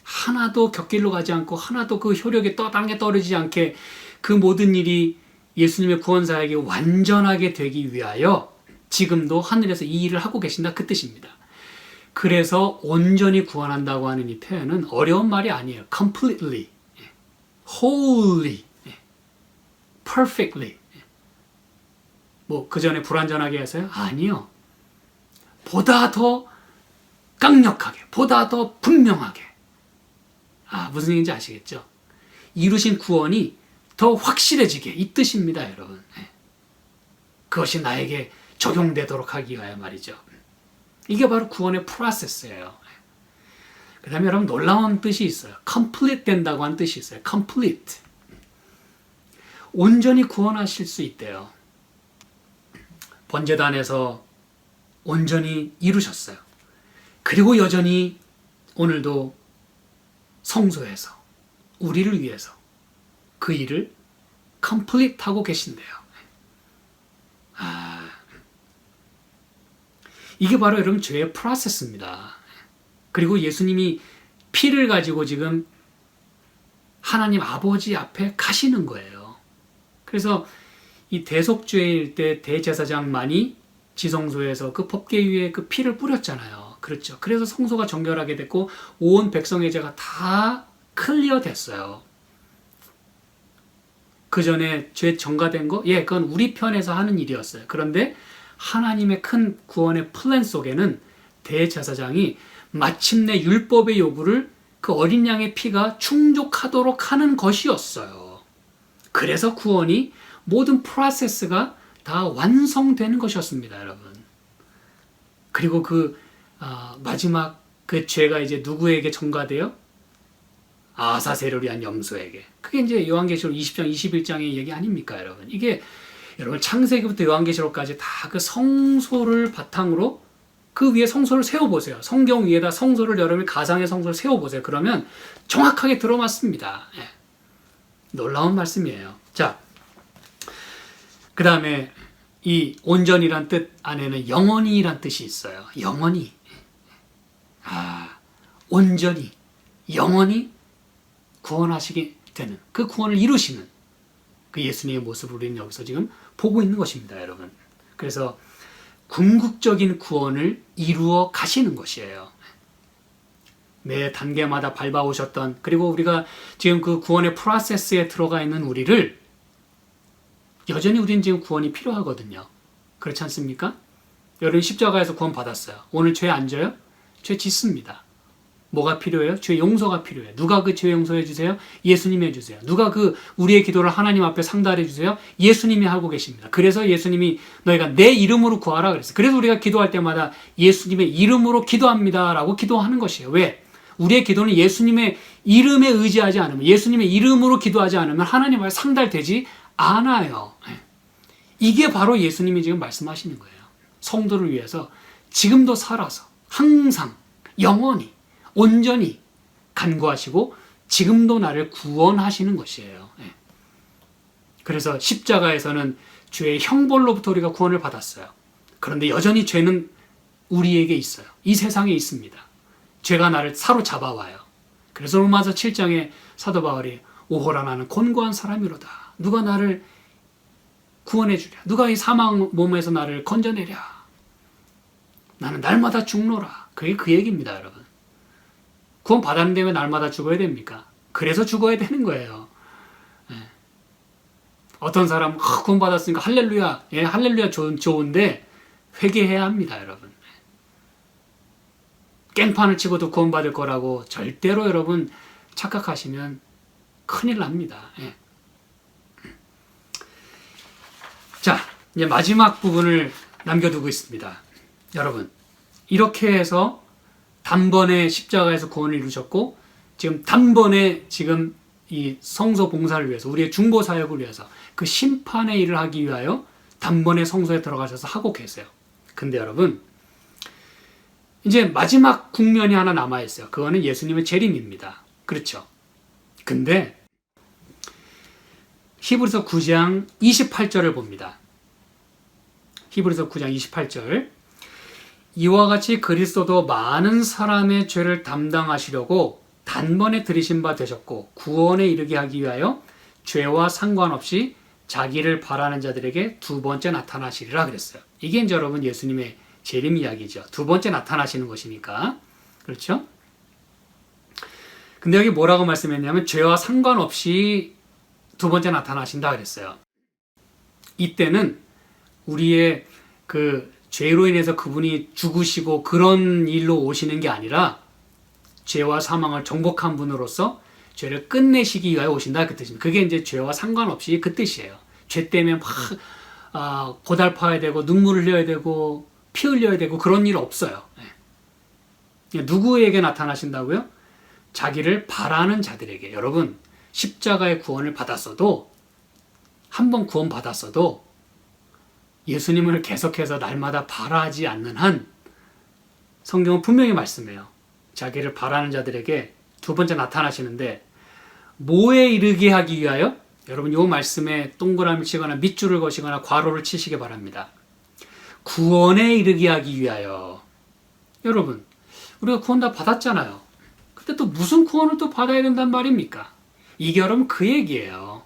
하나도 곁길로 가지 않고 하나도 그 효력이 땅에 떨어지지 않게 그 모든 일이 예수님의 구원 사역이 완전하게 되기 위하여 지금도 하늘에서 이 일을 하고 계신다 그 뜻입니다. 그래서 온전히 구원한다고 하는 이 표현은 어려운 말이 아니에요. completely, wholly, perfectly. 뭐 그 전에 불완전하게 해서요? 아니요. 보다 더 강력하게, 보다 더 분명하게. 무슨 얘기인지 아시겠죠? 이루신 구원이 더 확실해지게 이 뜻입니다, 여러분. 그것이 나에게 적용되도록 하기 위하여 말이죠. 이게 바로 구원의 프로세스예요. 그 다음에 여러분 놀라운 뜻이 있어요. complete 된다고 하는 뜻이 있어요. complete. 온전히 구원하실 수 있대요. 번제단에서 온전히 이루셨어요. 그리고 여전히 오늘도 성소에서 우리를 위해서 그 일을 complete 하고 계신대요. 이게 바로 여러분 죄의 프로세스입니다. 그리고 예수님이 피를 가지고 지금 하나님 아버지 앞에 가시는 거예요. 그래서 이 대속죄일 때 대제사장만이 지성소에서 그 법궤 위에 그 피를 뿌렸잖아요. 그렇죠. 그래서 성소가 정결하게 됐고 온 백성의 죄가 다 클리어 됐어요. 그 전에 죄 전가된 거? 예, 그건 우리 편에서 하는 일이었어요. 그런데 하나님의 큰 구원의 플랜 속에는 대제사장이 마침내 율법의 요구를 그 어린 양의 피가 충족하도록 하는 것이었어요. 그래서 구원이 모든 프로세스가 다 완성되는 것이었습니다, 여러분. 그리고 마지막 그 죄가 이제 누구에게 전가돼요? 아사세를 위한 염소에게. 그게 이제 요한계시록 20장, 21장의 얘기 아닙니까, 여러분? 이게 여러분 창세기부터 요한계시록까지 다 그 성소를 바탕으로 그 위에 성소를 세워보세요. 성경 위에다 성소를 여러분이 가상의 성소를 세워보세요. 그러면 정확하게 들어맞습니다. 예. 놀라운 말씀이에요. 자, 그 다음에 이 온전이란 뜻 안에는 영원히란 뜻이 있어요. 영원히. 온전히, 영원히 구원하시게 되는, 그 구원을 이루시는 그 예수님의 모습을 우리는 여기서 지금 보고 있는 것입니다, 여러분. 그래서 궁극적인 구원을 이루어 가시는 것이에요. 매 단계마다 밟아오셨던, 그리고 우리가 지금 그 구원의 프로세스에 들어가 있는 우리를 여전히 우리는 지금 구원이 필요하거든요. 그렇지 않습니까? 여러분 십자가에서 구원 받았어요. 오늘 죄 안 져요? 죄 짓습니다. 뭐가 필요해요? 죄 용서가 필요해요. 누가 그 죄 용서해 주세요? 예수님이 해주세요. 누가 그 우리의 기도를 하나님 앞에 상달해 주세요? 예수님이 하고 계십니다. 그래서 예수님이 너희가 내 이름으로 구하라 그랬어요. 그래서 우리가 기도할 때마다 예수님의 이름으로 기도합니다 라고 기도하는 것이에요. 왜? 우리의 기도는 예수님의 이름에 의지하지 않으면, 예수님의 이름으로 기도하지 않으면 하나님 앞에 상달되지 않아요. 이게 바로 예수님이 지금 말씀하시는 거예요. 성도를 위해서 지금도 살아서 항상 영원히 온전히 간구하시고 지금도 나를 구원하시는 것이에요. 그래서 십자가에서는 죄의 형벌로부터 우리가 구원을 받았어요. 그런데 여전히 죄는 우리에게 있어요. 이 세상에 있습니다. 죄가 나를 사로잡아와요. 그래서 로마서 7장에 사도 바울이 오호라 나는 곤고한 사람이로다. 누가 나를 구원해 주랴. 누가 이 사망 몸에서 나를 건져내랴. 나는 날마다 죽노라. 그게 그 얘기입니다, 여러분. 구원 받았는데 왜 날마다 죽어야 됩니까? 그래서 죽어야 되는 거예요. 어떤 사람 구원 받았으니까 할렐루야, 예, 할렐루야 좋은데 회개해야 합니다, 여러분. 깽판을 치고도 구원 받을 거라고 절대로 여러분 착각하시면 큰일 납니다. 예. 자, 이제 마지막 부분을 남겨두고 있습니다. 여러분, 이렇게 해서 단번에 십자가에서 구원을 이루셨고, 지금 단번에 지금 이 성소 봉사를 위해서, 우리의 중보 사역을 위해서 그 심판의 일을 하기 위하여 단번에 성소에 들어가셔서 하고 계세요. 근데 여러분, 이제 마지막 국면이 하나 남아있어요. 그거는 예수님의 재림입니다. 그렇죠? 근데 히브리서 9장 28절을 봅니다. 히브리서 9장 28절. 이와 같이 그리스도도 많은 사람의 죄를 담당하시려고 단번에 들이신 바 되셨고 구원에 이르게 하기 위하여 죄와 상관없이 자기를 바라는 자들에게 두 번째 나타나시리라 그랬어요. 이게 이제 여러분 예수님의 재림 이야기죠. 두 번째 나타나시는 것이니까. 그렇죠? 근데 여기 뭐라고 말씀했냐면 죄와 상관없이 두 번째 나타나신다 그랬어요. 이때는 우리의 그 죄로 인해서 그분이 죽으시고 그런 일로 오시는 게 아니라 죄와 사망을 정복한 분으로서 죄를 끝내시기 위하여 오신다 그 뜻입니다. 그게 이제 죄와 상관없이 그 뜻이에요. 죄 때문에 막 고달파야 되고 눈물을 흘려야 되고 피 흘려야 되고 그런 일 없어요. 누구에게 나타나신다고요? 자기를 바라는 자들에게. 여러분, 십자가의 구원을 받았어도, 한 번 구원 받았어도 예수님을 계속해서 날마다 바라지 않는 한 성경은 분명히 말씀해요. 자기를 바라는 자들에게 두 번째 나타나시는데, 뭐에 이르게 하기 위하여? 여러분, 이 말씀에 동그라미 치거나 밑줄을 거시거나 괄호를 치시기 바랍니다. 구원에 이르게 하기 위하여. 여러분, 우리가 구원 다 받았잖아요. 근데 또 무슨 구원을 또 받아야 된단 말입니까? 이게 여러분 그 얘기예요.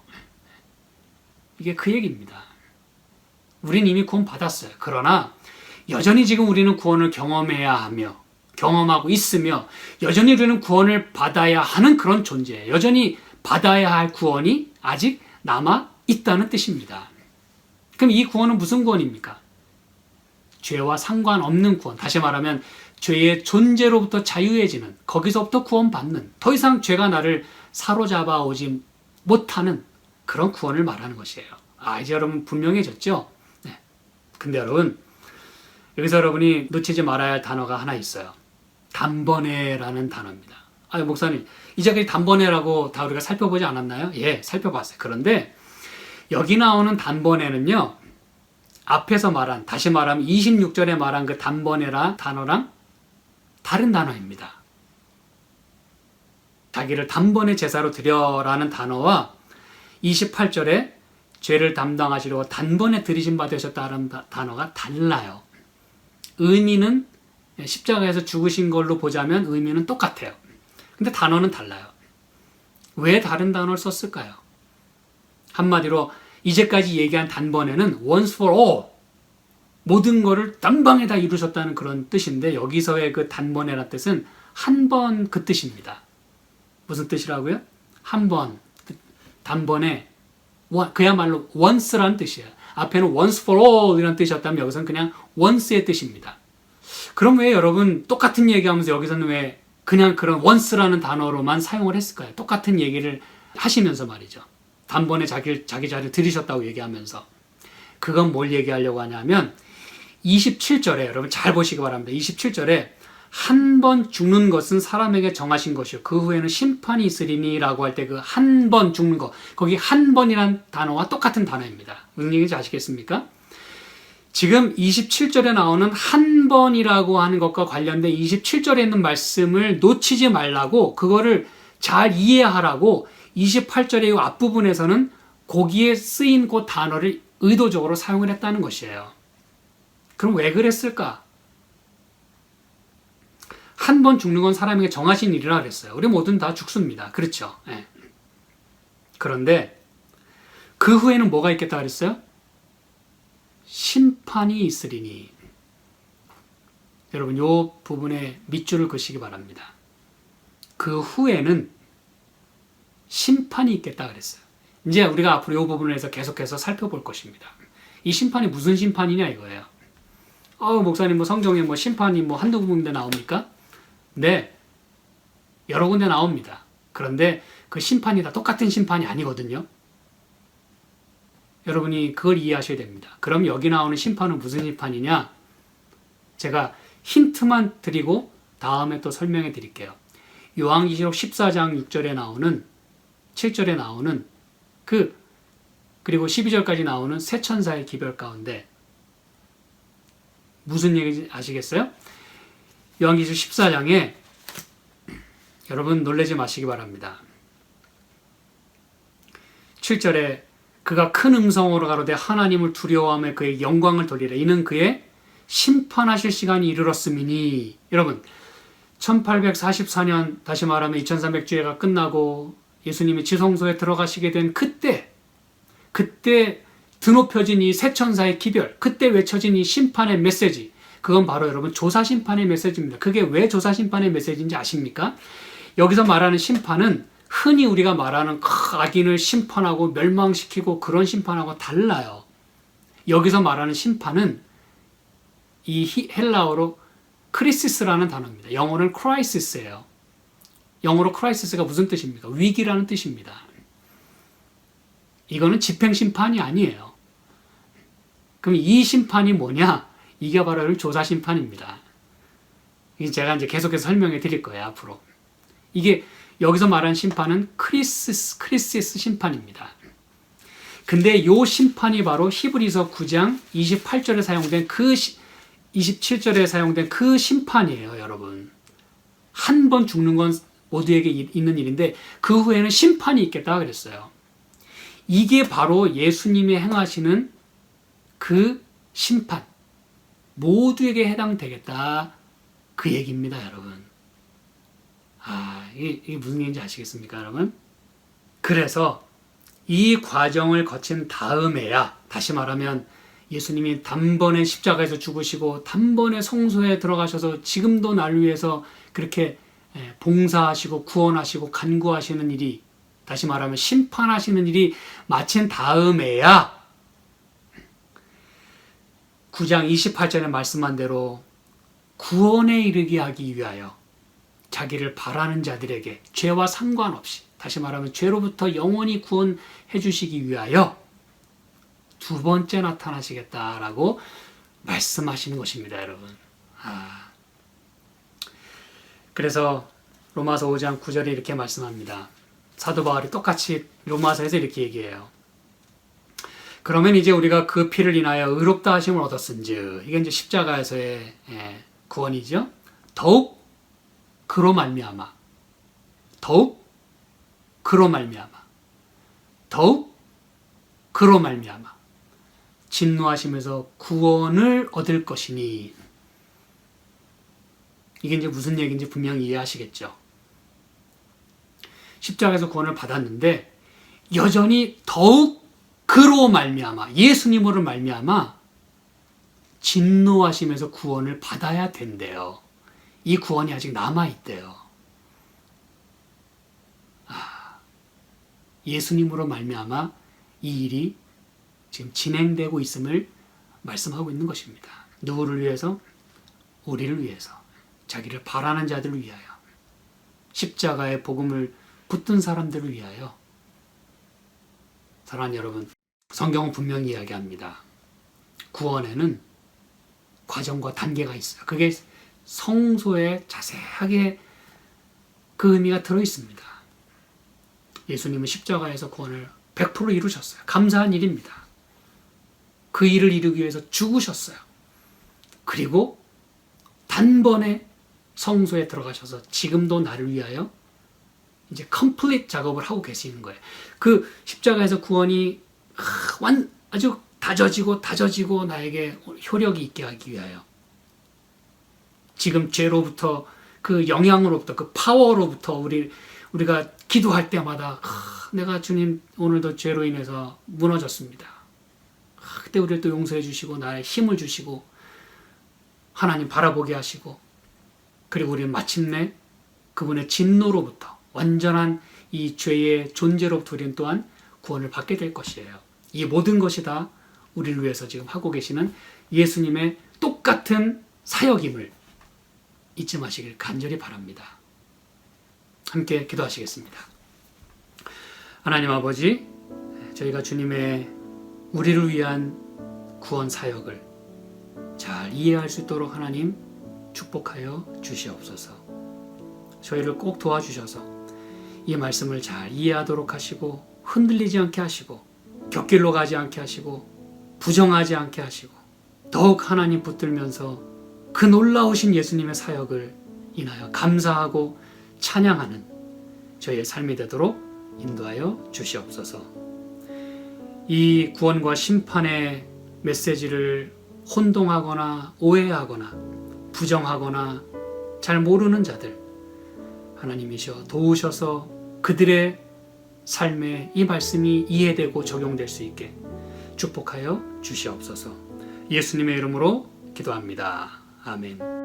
이게 그 얘기입니다. 우린 이미 구원 받았어요. 그러나 여전히 지금 우리는 구원을 경험해야 하며, 경험하고 있으며, 여전히 우리는 구원을 받아야 하는 그런 존재예요. 여전히 받아야 할 구원이 아직 남아 있다는 뜻입니다. 그럼 이 구원은 무슨 구원입니까? 죄와 상관없는 구원. 다시 말하면 죄의 존재로부터 자유해지는, 거기서부터 구원받는, 더 이상 죄가 나를 사로잡아 오지 못하는 그런 구원을 말하는 것이에요. 이제 여러분 분명해졌죠? 네. 근데 여러분, 여기서 여러분이 놓치지 말아야 할 단어가 하나 있어요. 단번에라는 단어입니다. 목사님, 이제까지 단번에라고 다 우리가 살펴보지 않았나요? 예, 살펴봤어요. 그런데 여기 나오는 단번에는요, 앞에서 말한, 다시 말하면 26절에 말한 그 단번에라 단어랑 다른 단어입니다. 자기를 단번에 제사로 드려라는 단어와 28절에 죄를 담당하시려고 단번에 들이심 받으셨다는 단어가 달라요. 의미는 십자가에서 죽으신 걸로 보자면 의미는 똑같아요. 근데 단어는 달라요. 왜 다른 단어를 썼을까요? 한마디로 이제까지 얘기한 단번에는 once for all, 모든 거를 단방에 다 이루셨다는 그런 뜻인데, 여기서의 그 단번에라는 뜻은 한 번 그 뜻입니다. 무슨 뜻이라고요? 한 번, 단번에, 그야말로 once라는 뜻이에요. 앞에는 once for all 이라는 뜻이었다면 여기서는 그냥 once의 뜻입니다. 그럼 왜 여러분 똑같은 얘기하면서 여기서는 왜 그냥 그런 once라는 단어로만 사용을 했을까요? 똑같은 얘기를 하시면서 말이죠. 단번에 자기 자리를 들이셨다고 얘기하면서. 그건 뭘 얘기하려고 하냐면 27절에 여러분 잘 보시기 바랍니다. 27절에 한 번 죽는 것은 사람에게 정하신 것이요 그 후에는 심판이 있으리니 라고 할 때 그 한 번 죽는 것, 거기 한 번이란 단어와 똑같은 단어입니다. 무슨 얘기인지 아시겠습니까? 지금 27절에 나오는 한 번이라고 하는 것과 관련된 27절에 있는 말씀을 놓치지 말라고, 그거를 잘 이해하라고 28절의 이 앞부분에서는 거기에 쓰인 그 단어를 의도적으로 사용을 했다는 것이에요. 그럼 왜 그랬을까? 한 번 죽는 건 사람에게 정하신 일이라 그랬어요. 우리 모두는 다 죽습니다. 그렇죠? 네. 그런데 그 후에는 뭐가 있겠다 그랬어요? 심판이 있으리니. 여러분, 이 부분에 밑줄을 그시기 바랍니다. 그 후에는 심판이 있겠다 그랬어요. 이제 우리가 앞으로 이 부분에서 계속해서 살펴볼 것입니다. 이 심판이 무슨 심판이냐 이거예요. 목사님, 성경에 심판이 한두 군데 나옵니까? 네, 여러 군데 나옵니다. 그런데 그 심판이 다 똑같은 심판이 아니거든요. 여러분이 그걸 이해하셔야 됩니다. 그럼 여기 나오는 심판은 무슨 심판이냐? 제가 힌트만 드리고 다음에 또 설명해 드릴게요. 요한계시록 14장 6절에 나오는, 7절에 나오는 그리고 12절까지 나오는 세 천사의 기별 가운데 무슨 얘기인지 아시겠어요? 요한계시록 14장에 여러분 놀라지 마시기 바랍니다. 7절에 그가 큰 음성으로 가로되 하나님을 두려워하며 그의 영광을 돌리라. 이는 그의 심판하실 시간이 이르렀음이니. 여러분, 1844년, 다시 말하면 2300주회가 끝나고 예수님이 지성소에 들어가시게 된 그때 드높여진 이 세 천사의 기별, 그때 외쳐진 이 심판의 메시지, 그건 바로 여러분 조사심판의 메시지입니다. 그게 왜 조사심판의 메시지인지 아십니까? 여기서 말하는 심판은 흔히 우리가 말하는 악인을 심판하고 멸망시키고 그런 심판하고 달라요. 여기서 말하는 심판은 이 헬라어로 크리시스라는 단어입니다. 영어는 크라이시스예요. 영어로 크라이시스가 무슨 뜻입니까? 위기라는 뜻입니다. 이거는 집행심판이 아니에요. 그럼 이 심판이 뭐냐? 이게 바로 조사심판입니다. 제가 이제 계속해서 설명해 드릴 거예요, 앞으로. 이게 여기서 말하는 심판은 크리시스 심판입니다. 근데 요 심판이 바로 히브리서 9장 28절에 사용된 27절에 사용된 그 심판이에요, 여러분. 한 번 죽는 건 모두에게 있는 일인데 그 후에는 심판이 있겠다 그랬어요. 이게 바로 예수님이 행하시는 그 심판, 모두에게 해당되겠다 그 얘기입니다, 여러분. 이게 무슨 얘기인지 아시겠습니까, 여러분? 그래서 이 과정을 거친 다음에야, 다시 말하면 예수님이 단번에 십자가에서 죽으시고 단번에 성소에 들어가셔서 지금도 나를 위해서 그렇게 봉사하시고 구원하시고 간구하시는 일이, 다시 말하면 심판하시는 일이 마친 다음에야 9장 28절에 말씀한 대로 구원에 이르게 하기 위하여 자기를 바라는 자들에게 죄와 상관없이, 다시 말하면 죄로부터 영원히 구원해 주시기 위하여 두 번째 나타나시겠다라고 말씀하시는 것입니다, 여러분. 그래서 로마서 5장 9절에 이렇게 말씀합니다. 사도 바울이 똑같이 로마서에서 이렇게 얘기해요. 그러면 이제 우리가 그 피를 인하여 의롭다 하심을 얻었은즉, 이게 이제 십자가에서의 구원이죠. 더욱 그로 말미암아, 더욱 그로 말미암아, 더욱 그로 말미암아 진노하시면서 구원을 얻을 것이니, 이게 이제 무슨 얘기인지 분명히 이해하시겠죠. 십자가에서 구원을 받았는데 여전히 더욱 그로 말미암아, 예수님으로 말미암아 진노하시면서 구원을 받아야 된대요. 이 구원이 아직 남아있대요. 예수님으로 말미암아 이 일이 지금 진행되고 있음을 말씀하고 있는 것입니다. 누구를 위해서? 우리를 위해서. 자기를 바라는 자들을 위하여. 십자가의 복음을 붙든 사람들을 위하여. 사랑하는 여러분, 성경은 분명히 이야기합니다. 구원에는 과정과 단계가 있어요. 그게 성소에 자세하게 그 의미가 들어있습니다. 예수님은 십자가에서 구원을 100% 이루셨어요. 감사한 일입니다. 그 일을 이루기 위해서 죽으셨어요. 그리고 단번에 성소에 들어가셔서 지금도 나를 위하여 이제 컴플릿 작업을 하고 계시는 거예요. 그 십자가에서 구원이 아주 다져지고 나에게 효력이 있게 하기 위하여, 지금 죄로부터, 그 영향으로부터, 그 파워로부터 우리가 기도할 때마다 내가 주님 오늘도 죄로 인해서 무너졌습니다. 그때 우리를 또 용서해 주시고 나의 힘을 주시고 하나님 바라보게 하시고, 그리고 우리는 마침내 그분의 진노로부터, 완전한 이 죄의 존재로부터 우리는 또한 구원을 받게 될 것이에요. 이 모든 것이 다 우리를 위해서 지금 하고 계시는 예수님의 똑같은 사역임을 잊지 마시길 간절히 바랍니다. 함께 기도하시겠습니다. 하나님 아버지, 저희가 주님의 우리를 위한 구원 사역을 잘 이해할 수 있도록 하나님 축복하여 주시옵소서. 저희를 꼭 도와주셔서 이 말씀을 잘 이해하도록 하시고, 흔들리지 않게 하시고, 곁길로 가지 않게 하시고, 부정하지 않게 하시고, 더욱 하나님 붙들면서 그 놀라우신 예수님의 사역을 인하여 감사하고 찬양하는 저희의 삶이 되도록 인도하여 주시옵소서. 이 구원과 심판의 메시지를 혼동하거나 오해하거나 부정하거나 잘 모르는 자들, 하나님이셔 도우셔서 그들의 삶에 이 말씀이 이해되고 적용될 수 있게 축복하여 주시옵소서. 예수님의 이름으로 기도합니다. 아멘.